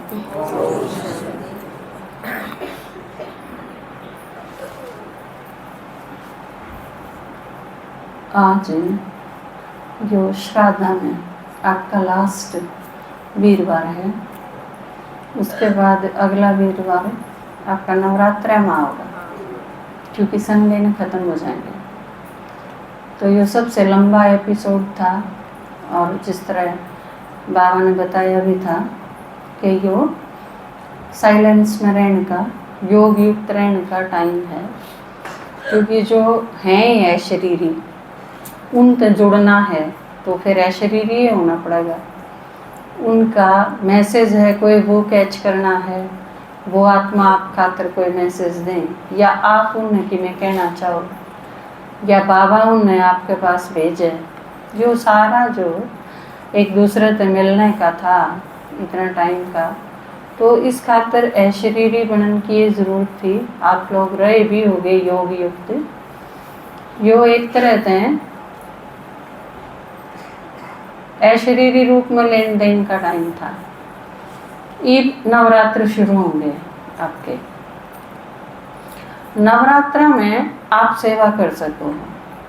आज जो श्राद्धा में आपका लास्ट वीरवार है, उसके बाद अगला वीरवार आपका नवरात्रा में होगा, क्योंकि संडे ने ख़त्म हो जाएंगे। तो ये सबसे लंबा एपिसोड था, और जिस तरह बाबा ने बताया भी था कि यो साइलेंस में रहने का, योग युक्त रहने का टाइम है, क्योंकि जो हैं अशरीरी उनसे जुड़ना है तो फिर अशरीरी होना पड़ेगा। उनका मैसेज है कोई, वो कैच करना है, वो आत्मा आप खातर कोई मैसेज दें, या आप उन्हें कि मैं कहना चाहो, या बाबा उन्हें आपके पास भेजे। जो सारा जो एक दूसरे से मिलने का था इतना टाइम का, तो इस खातर अशरीरी बनने की ज़रूरत थी। आप लोग रहे भी हो गए योग युक्त। यो एक तरह से अशरीरी रूप में लेन देन का टाइम था। ईद नवरात्र शुरू होंगे आपके। नवरात्र में आप सेवा कर सको,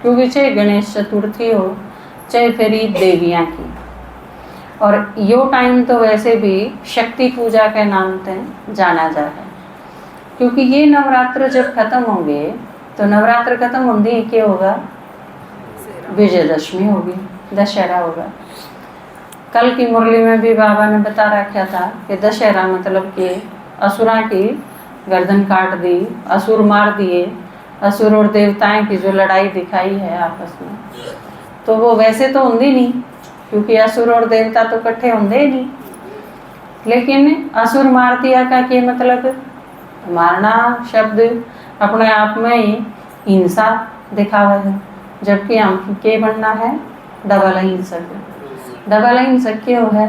क्योंकि चाहे गणेश चतुर्थी हो, चाहे फिर ईद देवियाँ की। और यो टाइम तो वैसे भी शक्ति पूजा के नाम से जाना जा है, क्योंकि ये नवरात्र जब खत्म होंगे तो नवरात्र खत्म होंगे क्या होगा? विजयदशमी होगी, दशहरा होगा। कल की मुरली में भी बाबा ने बता रखा था कि दशहरा मतलब कि असुरा की गर्दन काट दी, असुर मार दिए, असुर और देवताएं की जो लड़ाई दिखाई है आपस में, तो वो वैसे तो होंगी नहीं, क्योंकि असुर और देवता तो इकट्ठे होंगे नहीं। लेकिन असुर मार दिया का क्या मतलब? मारना शब्द अपने आप में ही हिंसा दिखावा है, जबकि हम के बनना है डबल हिंसक। डबल हिंसक क्यों है?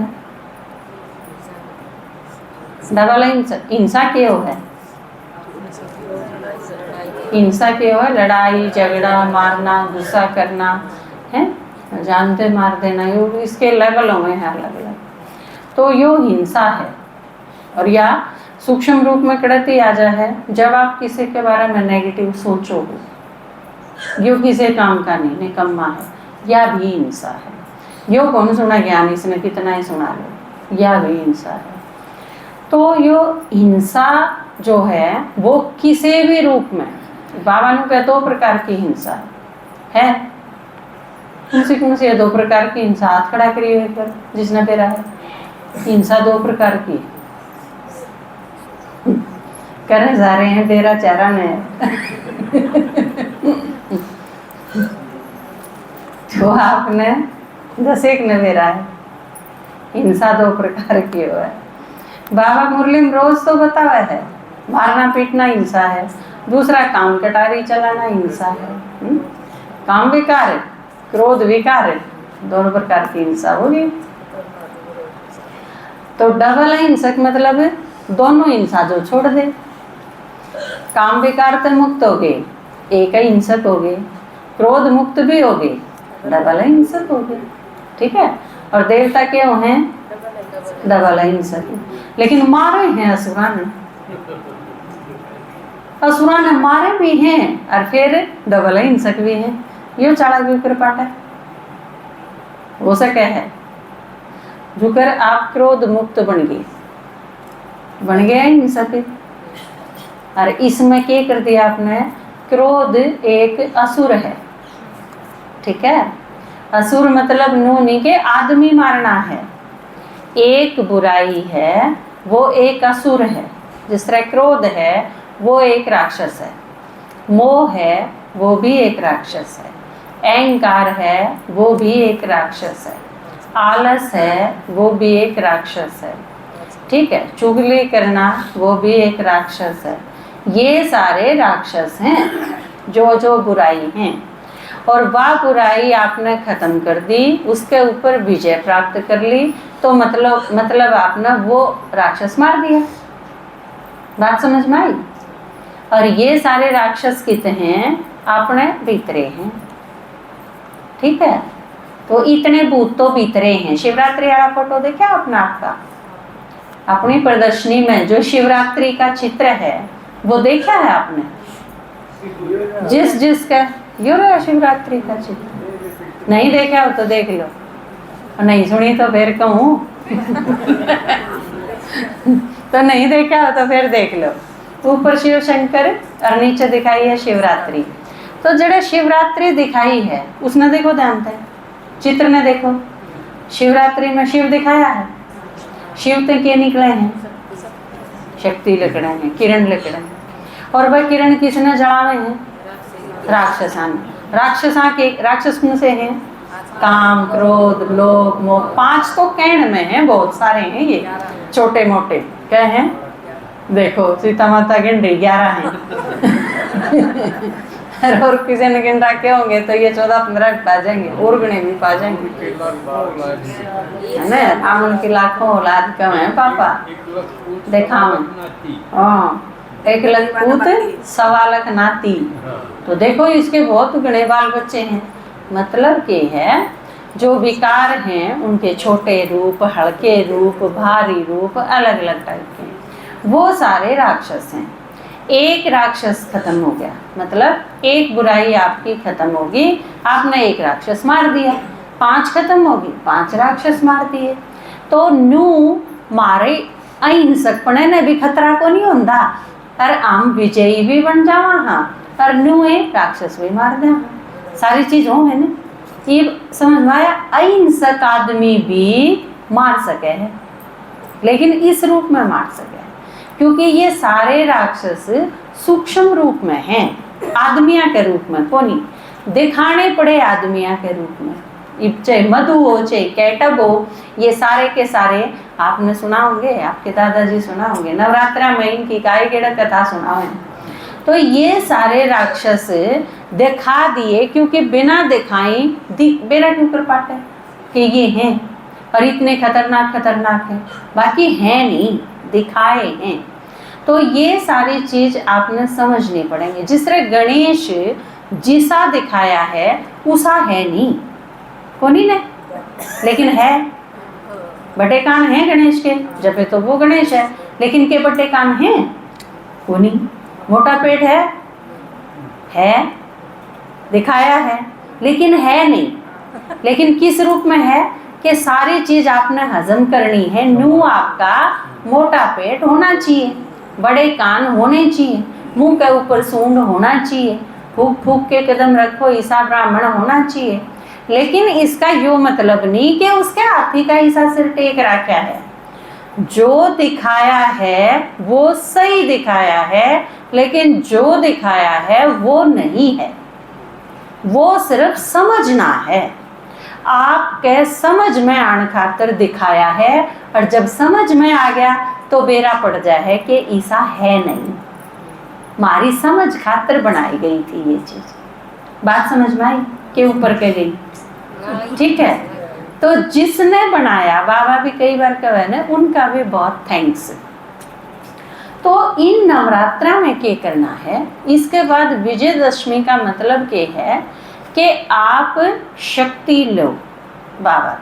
डबल हिंसा क्यों है? हिंसा क्यों है? लड़ाई झगड़ा, मारना, गुस्सा करना है, जानते मार देना, यो इसके लेवलों में है अलग अलग। तो यो हिंसा है। और या सूक्ष्म रूप में कड़ती आ जा है जब आप किसी के बारे में नेगेटिव सोचोगे, यो किसी काम का नहीं, निकम्मा है, या भी हिंसा है। यो कौन सुना ज्ञान, इसने कितना ही सुना लो, या भी हिंसा है। तो यो हिंसा जो है वो किसी भी रूप में, बाबा ने कहा 2 प्रकार की हिंसा है। कौन सी 2 प्रकार की हिंसा? हाथ खड़ा करिए पर जिसने पेरा है। हिंसा 2 प्रकार की करने जा रहे हैं, तेरा चेहरा में तो आपने 10 एक ने मेरा है। हिंसा 2 प्रकार की हो है। बाबा मुरली में रोज तो बतावा है, मारना पीटना हिंसा है, दूसरा काम कटारी चलाना हिंसा है। काम विकार है, क्रोध विकार है, 2 प्रकार की हिंसा होगी। तो डबल हिंसक मतलब दोनों हिंसा जो छोड़ दे, काम विकार से मुक्त हो गए, एक ही हिंसक हो गए, क्रोध मुक्त भी हो गए, डबल हिंसक हो गए। ठीक है। और देवता क्यों हैं? डबल हिंसक। लेकिन मारे हैं असुरा ने, असुरा ने मारे भी हैं और फिर डबल हिंसक भी हैं। यो चाणक्य की कृपा है, हो सके है जुकर आप क्रोध मुक्त बन गए हिंसक। और इसमें क्या कर दिया आपने? क्रोध एक असुर है। ठीक है। असुर मतलब नूनी के आदमी मारना है, एक बुराई है, वो एक असुर है। जिस तरह क्रोध है वो एक राक्षस है, मोह है वो भी एक राक्षस है, अहंकार है वो भी एक राक्षस है, आलस है वो भी एक राक्षस है। ठीक है। चुगली करना वो भी एक राक्षस है। ये सारे राक्षस हैं जो बुराई हैं। और वह बुराई आपने खत्म कर दी, उसके ऊपर विजय प्राप्त कर ली, तो मतलब आपने वो राक्षस मार दिया। बात समझ में आई? और ये सारे राक्षस कितने हैं? अपने भीतरे हैं। ठीक है। तो इतने भूत तो भीतरे हैं। शिवरात्रि वाला फोटो देखा अपना आपका? अपनी प्रदर्शनी में जो शिवरात्रि का चित्र है वो देखा है आपने? जिस जिसका यो रहा शिवरात्रि का चित्र, नहीं देखा हो तो देख लो, और नहीं सुनी तो फिर कहूँ तो नहीं देखा हो तो फिर देख लो। ऊपर शिव शंकर और नीचे दिखाई है शिवरात्रि। तो जड़ा शिवरात्रि दिखाई है उसने देखो ध्यान से, चित्र ने देखो, शिवरात्रि में शिव दिखाया है। शिव तो के निकले हैं? शक्ति लकड़े हैं, किरण लकड़े हैं। और वह किरण किसने जलावे हैं? राक्षसा ने। राक्षस कौन से हैं? काम, क्रोध, लोभ, मोह। 5 तो कैण में हैं, बहुत सारे हैं ये छोटे मोटे। क्या हैं? देखो सीता माता गिन रही 11 हैं और किसी ने गिन रखे होंगे तो ये 14-15 पा जाएंगे, और गणे भी पा जाएंगे, है ना? हम उनकी लाखों औलाद कम है पापा, देखा हाँ 1 लाख पूत 1.25 लाख नाती। तो देखो इसके बहुत गणे बाल बच्चे हैं। मतलब के है जो विकार हैं उनके छोटे रूप, हल्के रूप, भारी रूप, अलग अलग टाइप के, वो सारे राक्षस हैं। एक राक्षस खत्म हो गया, मतलब एक बुराई आपकी खत्म होगी। आपने एक राक्षस मार दिया, 5 खत्म होगी, 5 राक्षस मार दिए। तो नू मारे अहिंसकपणे ने भी खतरा को नहीं होता, और हम विजयी भी बन जावा हाँ, और नू एक राक्षस भी मार दे, सारी चीज हो है ना। ये समझ में आया? अहिंसक आदमी भी मार सके है, लेकिन इस रूप में मार सके, क्योंकि ये सारे राक्षस सूक्ष्म रूप में हैं, आदमिया के रूप में को नहीं दिखाने पड़े, आदमिया के रूप में। चाहे मधु हो चाहे कैटब हो, ये सारे के सारे आपने सुना होंगे, आपके दादाजी सुना होंगे, नवरात्रा में इनकी गाय गेड़ा कथा सुना है। तो ये सारे राक्षस दिखा दिए, क्योंकि बिना दिखाई बेरा क्यों कर पाते कि ये हैं और इतने खतरनाक खतरनाक हैं, बाकी हैं नहीं, दिखाए हैं। तो ये सारी चीज आपने समझनी पड़ेंगे। जिस तरह गणेश जिसा दिखाया है उसा है नहीं, कोनी ने, लेकिन है। बड़े कान हैं गणेश के, जब तो वो गणेश है, लेकिन के बड़े कान हैं कोनी। मोटा पेट है दिखाया है, लेकिन है नहीं। लेकिन किस रूप में है कि सारी चीज आपने हजम करनी है। नू आपका मोटा पेट होना चाहिए, बड़े कान होने चाहिए, मुंह के ऊपर सूंड होना चाहिए, फूक फूक के कदम रखो ईसा ब्राह्मण होना चाहिए। लेकिन इसका यो मतलब नहीं कि उसके हाथी का ईसा सिर टेक रखा है। जो दिखाया है वो सही दिखाया है, लेकिन जो दिखाया है वो नहीं है, वो सिर्फ समझना है। आपके समझ में आने खातर दिखाया है, और जब समझ में आ गया तो बेरा पड़ जाए है कि ईसा है नहीं, मारी समझ खातर बनाई गई थी ये चीज। बात समझ में आई के ऊपर के गई? ठीक है। तो जिसने बनाया, बाबा भी कई बार कहे ना, उनका भी बहुत थैंक्स। तो इन नवरात्रा में क्या करना है? इसके बाद विजयदशमी का मतलब क्या है कि आप शक्ति लो बाबा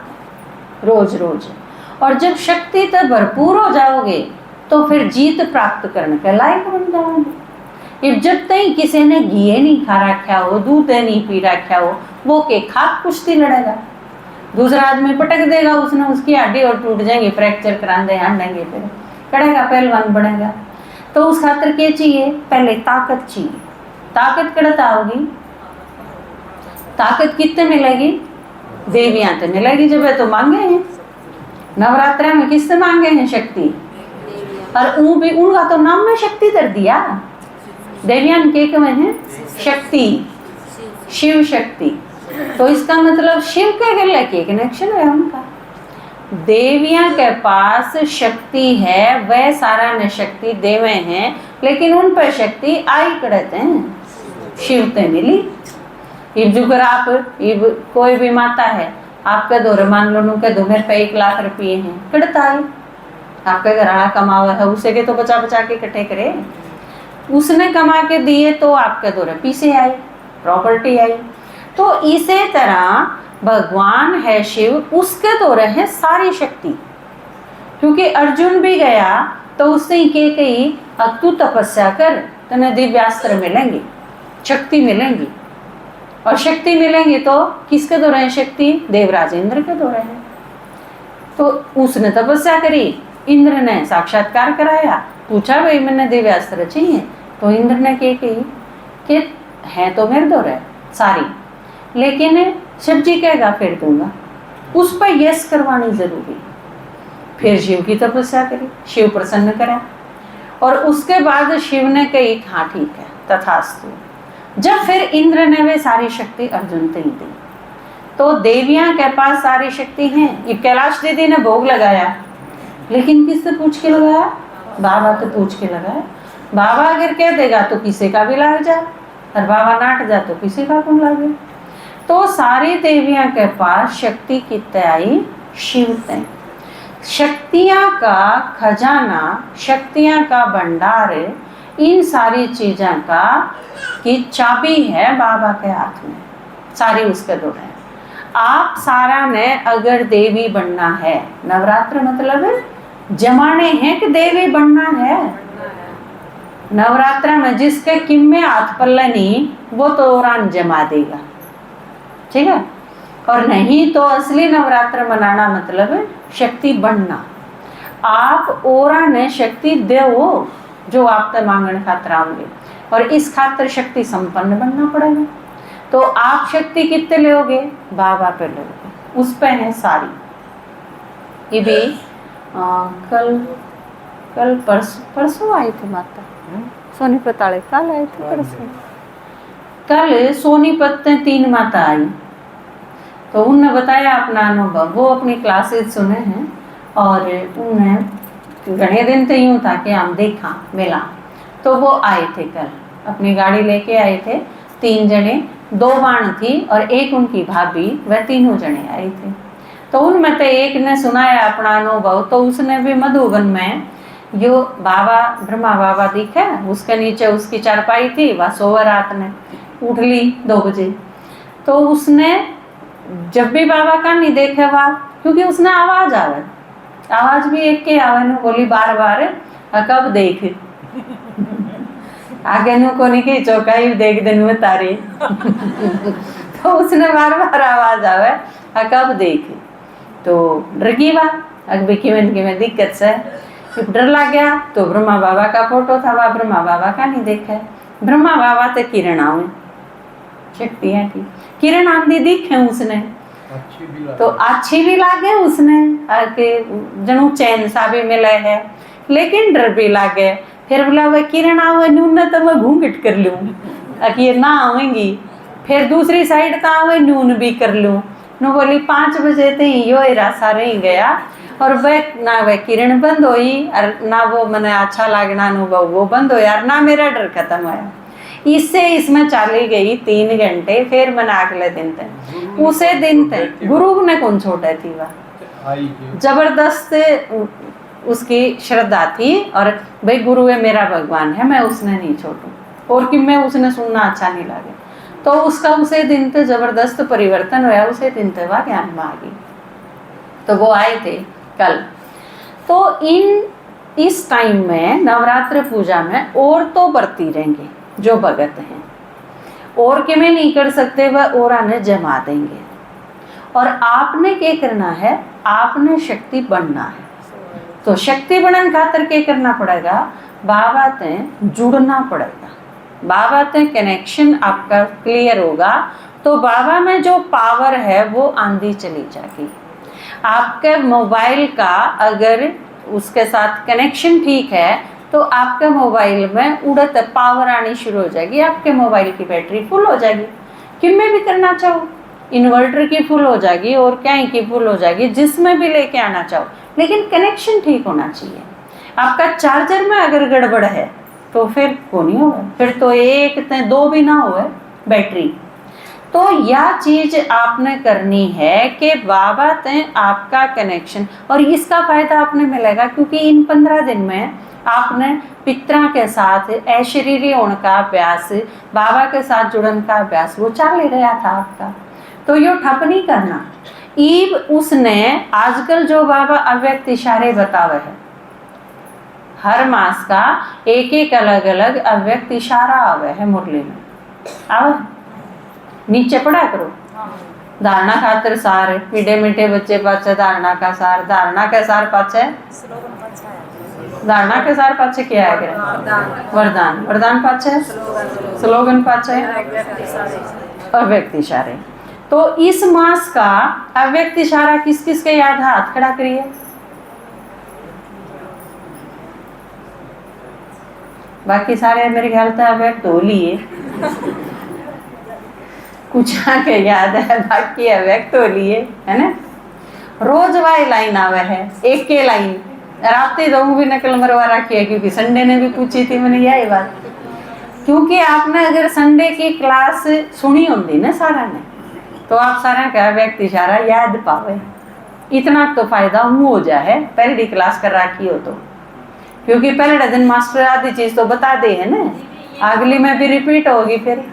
रोज रोज, और जब शक्ति तो भरपूर हो जाओगे तो फिर जीत प्राप्त करने के लायक बन जाओगे। जब तक किसी ने घी नहीं खा रखा हो, दूध नहीं पी रखा हो, वो के खाक कुश्ती लड़ेगा, दूसरा आदमी पटक देगा उसने, उसकी हड्डी और टूट जाएंगी, फ्रैक्चर करा दे देंगे, फिर कड़ेगा, पहलवान बनेगा। तो उस खातर क्या चाहिए? पहले ताकत चाहिए। ताकत कड़ता होगी, ताकत कितने मिलेगी? देवियां तो मिलेगी जब है तो मांगे हैं नवरात्रा में, किससे मांगे हैं? शक्ति। और भी उनका तो नाम में शक्ति कर दिया। देवियां के हैं शक्ति, शिव शक्ति। तो इसका मतलब शिव के गले के कनेक्शन है उनका। देवियां के पास शक्ति है, वह सारा ने शक्ति देवे हैं, लेकिन उन पर शक्ति आई करते हैं, शिव ते मिली। इब जुगर आप इब कोई भी माता है, आपका दौरे मान लो के दो मेरे पे 1 लाख रुपये हैं, कड़ता है आपका घराना कमावा है, उसे के तो बचा बचा के इकट्ठे करे, उसने कमा के दिए तो आपके दौरे पीछे आई, प्रॉपर्टी आई। तो इसी तरह भगवान है शिव, उसके दौरे है सारी शक्ति। क्योंकि अर्जुन भी गया तो उसने के कही अब तू तपस्या कर, तने दिव्यास्त्र मिलेंगे, शक्ति मिलेंगी, और शक्ति मिलेंगी तो किसके द्वारा है शक्ति? देवराज इंद्र के द्वारा है। तो उसने तपस्या करी, इंद्र ने साक्षात्कार कराया, पूछा भाई मैंने दिव्यास्त्र चाहिए, तो इंद्र ने कही कि है तो मेरे द्वारा है सारी, लेकिन शिव जी कहेगा फिर दूंगा, उस पर यस करवानी जरूरी। फिर शिव की तपस्या करी, शिव प्रसन्न करा, और उसके बाद शिव ने कही हाँ ठीक है तथास्तु। जब फिर इंद्र ने वे सारी शक्ति अर्जुन को दी, तो देवियां के पास सारी शक्ति है। ये कैलाश दीदी ने भोग लगाया, लेकिन किससे पूछ के लगाया? बाबा तो पूछ के लगाया। बाबा अगर कह देगा तो किसी का भी लाग जा, और बाबा नाट जा तो किसी का कौन लागे। तो सारी देवियां के पास शक्ति कितने आई? शिव ने। शक्तियां का खजाना, शक्तियां का भंडार, इन सारी चीज़ों का की चाबी है बाबा के हाथ में, सारी उसके दो है। आप सारा ने अगर देवी बनना है, नवरात्र मतलब जमाने हैं कि देवी बनना है। नवरात्र में जिसके किम में हाथ पल्ले नहीं, वो तो औरान जमा देगा, ठीक है। और नहीं तो असली नवरात्र मनाना मतलब शक्ति बनना। आप औरा ने शक्ति दो जो आप ते मांगण खातर आओगे, और इस खातर शक्ति संपन्न बनना पड़ेगा। तो आप शक्ति कितने लोगे? बाबा पे लोगे, उस पे है सारी। ये भी कल परसों आई थी माता सोनीपत आए, कल आए थे परसों। कल सोनीपत में 3 माता आई, तो उनने बताया अपना अनुभव, वो अपनी क्लासेस सुने हैं, और उन्हें घने दिन तो यूँ था कि हम देखा मिला। तो वो आए थे कल, अपनी गाड़ी लेके आए थे, 3 जने, 2 बाण थी और एक उनकी भाभी, वह तीनों जने आए थे। तो उनमें से एक ने सुनाया अपना अनुभव, तो उसने भी मधुबन में जो बाबा ब्रह्मा बाबा दिखे, उसके नीचे उसकी चारपाई थी, वह सोवा रात ने उठ ली 2 बजे। तो उसने जब भी बाबा का नहीं देखे वह, क्योंकि उसने आवाज आवे, आवाज भी एक के आवे ने बोली बार बार कब देख आगे नु को नहीं की चौकाई देख दिन में तारी तो उसने बार बार आवाज आवे कब देख। तो डर गई वह, अग की दिक्कत से डर लग गया। तो ब्रह्मा बाबा का फोटो था, वह ब्रह्मा बाबा का नहीं देखा। ब्रह्मा बाबा तो किरण आवे शक्ति है की किरण आंधी दिखे उसने, तो अच्छी भी लागे उसने, जनू चैन सा भी मिले है, लेकिन डर भी लागे। फिर बोला वह किरण आवे नून तो मैं घूंघट कर लूँ, ये ना आवेंगी। फिर दूसरी साइड तो आवे नून भी कर लूँ। नु बोली 5 बजे तो यो रासा रही गया, और वह ना वह किरण बंद हुई, और ना वो मैंने अच्छा लागना अनुभव वो बंद हो यार, ना मेरा डर खत्म हुआ। इससे इसमें चली गई 3 घंटे। फिर मैंने अगले दिन तक उसे दिन तक गुरु ने कौन छोड़ा थी, वह जबरदस्त उसकी श्रद्धा थी, और भाई गुरु है मेरा भगवान है, मैं उसने नहीं छोड़ू, और कि मैं उसने सुनना अच्छा नहीं लगे। तो उसका उसे दिन तक जबरदस्त परिवर्तन हुआ, उसे दिन तक वह ज्ञान में आ गई। तो वो आए थे कल। तो इस टाइम में नवरात्र पूजा में और तो बरती रहेंगे जो भगत हैं, और कि मैं नहीं कर सकते, वह और आने जमा देंगे। और आपने क्या करना है? आपने शक्ति बनना है। तो शक्ति बनने खातर क्या करना पड़ेगा? बाबा ते जुड़ना पड़ेगा। बाबा ते कनेक्शन आपका क्लियर होगा, तो बाबा में जो पावर है वो आंधी चली जाएगी। आपके मोबाइल का अगर उसके साथ कनेक्शन ठीक है, तो आपके मोबाइल में उड़त पावर आनी शुरू हो जाएगी, आपके मोबाइल की बैटरी फुल हो जाएगी। कि मैं भी करना चाहूँ, इन्वर्टर की फुल हो जाएगी, और क्या की फुल हो जाएगी, जिसमें भी लेके आना चाहो, लेकिन कनेक्शन ठीक होना चाहिए। आपका चार्जर में अगर गड़बड़ है तो फिर को नहीं होगा, फिर तो 1-2 भी ना हो बैटरी। तो यह चीज आपने करनी है कि बाबा ते आपका कनेक्शन, और इसका फायदा आपने मिलेगा क्योंकि इन 15 दिन में आपने पितरा के साथ अशरीरी होने का अभ्यास, बाबा के साथ जुड़न का अभ्यास वो चल ही रहा था आपका। तो यो ठप नहीं करना, ईब उसने आजकल जो बाबा अव्यक्त इशारे बतावे है, हर मास का एक एक अलग अलग अव्यक्त इशारा आवे है मुरली में, आवे नीचे पढ़ा करो। धारणा खातिर सार, मीठे मीठे बच्चे पाछे धारणा का सार, धारणा के सार पाछे धारणा के सार पाछे क्या है? वरदान, वरदान पाछे स्लोगन, पाछे अव्यक्त इशारे। तो इस मास का अव्यक्त इशारा किस किस के याद है? हाथ खड़ा करिए। बाकी सारे मेरे ख्याल से अव्यक्त हो लिए, कुछ आके याद है, बाकी अव्यक्त हो लिए, है ना। रोज वाई लाइन आवे है, एक के लाइन रात तो भी नकल मरवा रखी है, क्योंकि संडे ने भी पूछी थी मैंने यही बात, क्योंकि आपने अगर संडे की क्लास सुनी होती ना सारा ने, तो आप सारा का अव्यक्त इशारा याद पावे। इतना तो फायदा हो जाए पहली क्लास कर रखी हो तो, क्योंकि पहले दिन मास्टर आधी चीज तो बता दे है ना, अगली में भी रिपीट होगी फिर।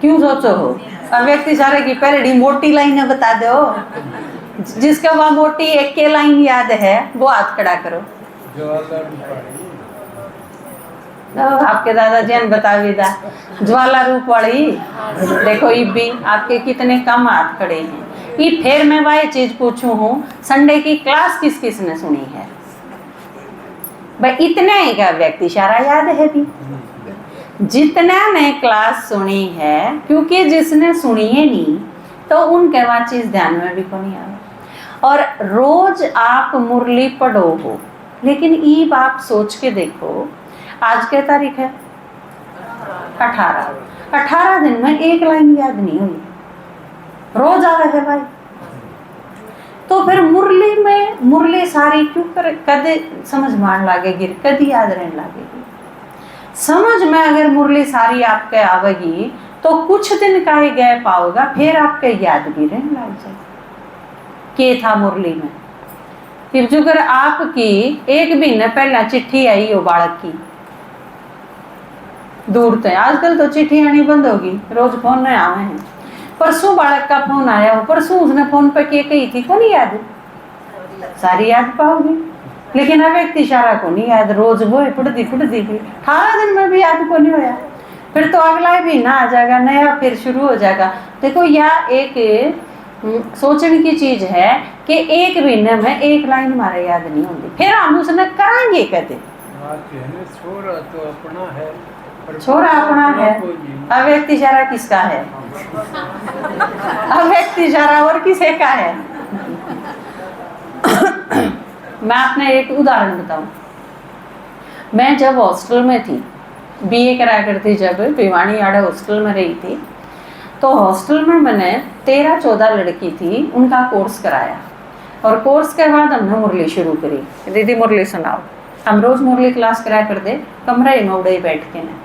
क्यों सोचो हो? अव्यक्त इशारे की पहली मोटी लाइन बता दो, जिसका वह मोटी एक के लाइन याद है वो हाथ खड़ा करो। आपके दादाजी ने बता भी था ज्वाला रूप वाली, देखो ये भी आपके कितने कम हाथ खड़े हैं। ये फिर मैं वही चीज पूछू हूँ, संडे की क्लास किस किस ने सुनी है भाई? इतना ही का व्यक्ति इशारा याद है भी, जितना ने क्लास सुनी है, क्योंकि जिसने सुनी है नहीं तो उनके वह चीज ध्यान में भी को नहीं आवे। और रोज आप मुरली पढ़ो हो, लेकिन ये आप सोच के देखो, आज क्या तारीख है? 18 दिन में एक लाइन याद नहीं हुई, रोज आ रहे भाई। तो फिर मुरली में मुरली सारी क्यों कर, कदे समझ मान लागेगी, कदी याद रहने लागेगी। समझ में अगर मुरली सारी आपके आवेगी तो कुछ दिन का ही गैप आओगा, फिर आपके याद भी रहने लग जाएगा के था मुरली में। फिर जो अगर आपकी एक महीने पहला चिट्ठी आई हो बालक की दूर से, आजकल तो चिट्ठी आनी बंद होगी, रोज फोन नहीं आवे हैं। परसों बालक का फोन आया हो, परसों उसने फोन पे के कही थी, को नहीं याद? सारी याद पाओगी, लेकिन अव्यक्त इशारा को नहीं याद। रोज वो पढ़ती भी 18 दिन में भी याद को नहीं होया, फिर तो अगला भी ना आ जाएगा, नया फिर शुरू हो जाएगा। देखो यह एक सोचने की चीज है कि एक महीने में एक लाइन हमारे याद नहीं होती, फिर हम उसने कराएंगे कहते। छोरा तो अपना है, छोरा अपना है, अव्यक्त इशारा किसका है? अव्यक्त इशारा और किसे का है? मैं अपने एक उदाहरण बताऊं। मैं जब हॉस्टल में थी, बीए करा करती, जब भिवानी आड़ा हॉस्टल में रही थी, तो हॉस्टल में मैंने 13-14 लड़की थी, उनका कोर्स कराया। और कोर्स के बाद हमने मुरली शुरू करी, दीदी मुरली सुनाओ। हम रोज मुरली क्लास करा कर दे, कमरे में उड़े बैठ के ने।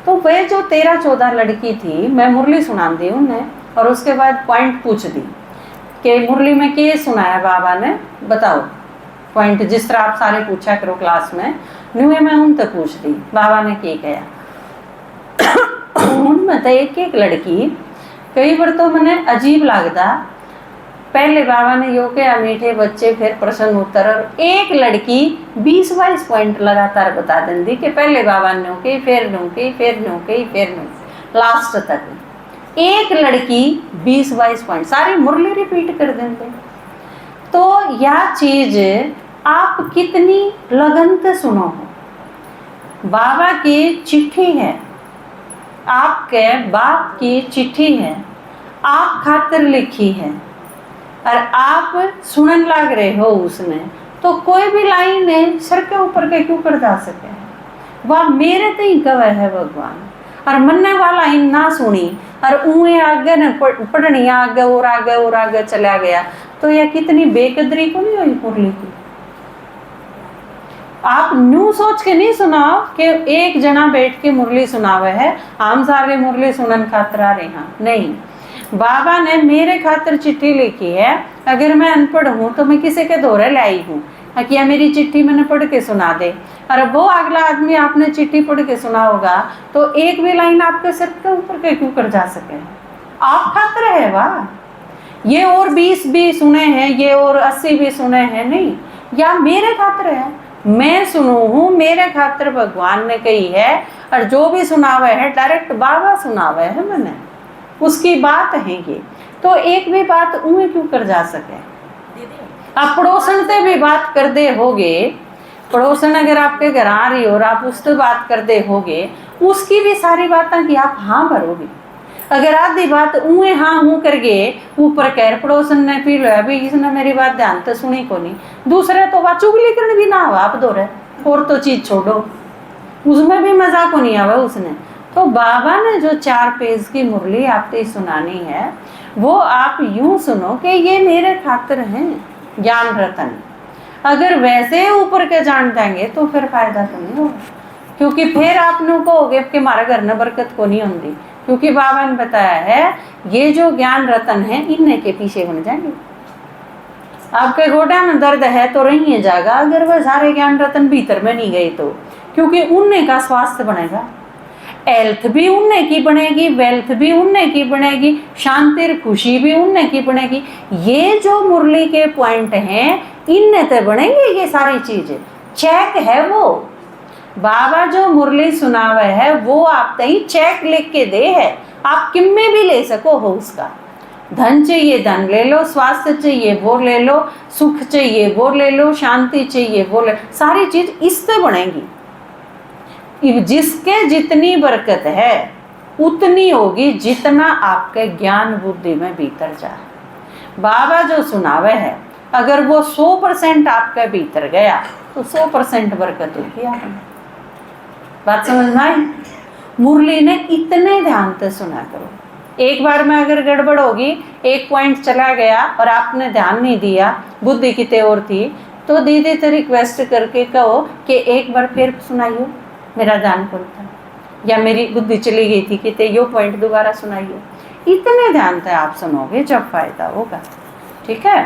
तो वे जो 13-14 लड़की थी, मैं मुरली सुना दी उन्हें, और उसके बाद पॉइंट पूछ दी कि मुरली में क्या सुनाया बाबा ने, बताओ पॉइंट। जिस तरह आप सारे पूछा करो क्लास में, न्यू मैं उन तक पूछ दी बाबा ने क्या कहा। उनमें तो एक एक लड़की, कई बार तो मैंने अजीब लगता, पहले बाबा ने यो क्या मीठे बच्चे, फिर प्रश्न उत्तर, और एक लड़की 20-22 पॉइंट लगातार बता देंगी कि पहले बाबा ने के, फिर नो के, फिर नो के, फिर नो, लास्ट तक एक लड़की 20-22 पॉइंट सारी मुरली रिपीट कर देंगे। तो यह चीज आप कितनी लगन से सुनो हो। बाबा की चिट्ठी है, आपके बाप की चिट्ठी है, आप खातिर लिखी है, और आप सुनन लग रहे हो उसमें, तो कोई भी लाइन सर के ऊपर के क्यों कर जा सके? वह मेरे तो ही गवा है भगवान, और मनने वाला ही ना सुनी, और ऊए आगे न पढ़नी, आगे और आगे और आगे चला गया, तो यह कितनी बेकदरी को नहीं हुई मुरली की। आप न्यू सोच के नहीं सुनाओ कि एक जना बैठ के मुरली सुनावे है, हम सारे मुरली सुनन खातिर आ रहे हैं, नहीं। बाबा ने मेरे खातिर चिट्ठी लिखी है, अगर मैं अनपढ़ हूँ तो मैं किसी के दौरे लाई हूँ कि मेरी चिट्ठी मैंने पढ़ के सुना दे, और वो अगला आदमी आपने चिट्ठी पढ़ के सुना होगा तो एक भी लाइन आपके सिर के ऊपर के क्यों कर जा सके? आप खातिर है वाह, ये और 20 भी सुने हैं, ये और 80 भी सुने हैं, नहीं, या मेरे खातिर है, मैं सुनू हूँ, मेरे खातिर भगवान ने कही है, और जो भी सुनावा है डायरेक्ट बाबा सुनावा है मैंने, उसकी बात है ये। तो एक भी बात उन्हें क्यों कर जा सके? आप पड़ोसन से भी बात कर दे होगे, पड़ोसन अगर आपके घर आ रही हो और आप उससे बात कर दे होगे, उसकी भी सारी बातें की आप हाँ भरोगे। अगर आधी बात ऊँ हाँ हूँ कर गए, ऊपर कह पड़ोसन ने पी लो अभी इसने मेरी बात ध्यान तो सुनी को नहीं, दूसरे तो बात चुगली करने भी ना आवा आप दो रहे, और तो चीज छोड़ो, उसमें भी मजा को नहीं आवा उसने। तो बाबा ने जो 4 पेज की मुरली आपसे सुनानी है वो आप यूं सुनो कि ये मेरे खातिर हैं ज्ञान रतन। अगर वैसे ऊपर के जान देंगे तो फिर फायदा तो नहीं होगा, क्योंकि फिर आप लोग कहोगे कि हमारे घर में बरकत को नहीं होती, क्योंकि बाबा ने बताया है ये जो ज्ञान रतन है इन्हें के पीछे बन जाएंगे। आपके गोडा में दर्द है तो रही है जाएगा अगर वह सारे ज्ञान रतन भीतर में नहीं गए तो, क्योंकि उनने का स्वास्थ्य बनेगा, हेल्थ भी उनने की बनेगी, वेल्थ भी उनने की बनेगी, शांति खुशी भी उनने की बनेगी। ये जो मुरली के पॉइंट हैं इनने तो बनेंगे ये सारी चीजें, चेक है वो। बाबा जो मुरली सुनावे है वो आप तई चेक लिख के दे है, आप किम में भी ले सको हो उसका। धन चाहिए धन ले लो, स्वास्थ्य चाहिए वो ले लो, सुख चाहिए वो ले लो, शांति चाहिए वो ले, सारी चीज इससे बनेगी। जिसके जितनी बरकत है उतनी होगी जितना आपके ज्ञान बुद्धि में भीतर जाए। बाबा जो सुनावे है अगर वो 100% आपके भीतर गया तो 100% बरकत होगी आपने। बात समझ में आई? मुरली ने इतने ध्यान से सुना करो, एक बार में अगर गड़बड़ होगी, एक पॉइंट चला गया और आपने ध्यान नहीं दिया, बुद्धि कितने और थी, तो दीदी से रिक्वेस्ट करके कहो कि एक बार फिर सुनाइयो, मेरा ध्यान खुलता, या मेरी बुद्धि चली गई थी कि यो पॉइंट दोबारा सुनाइए। इतने ध्यान से आप सुनोगे जब फायदा होगा। ठीक है।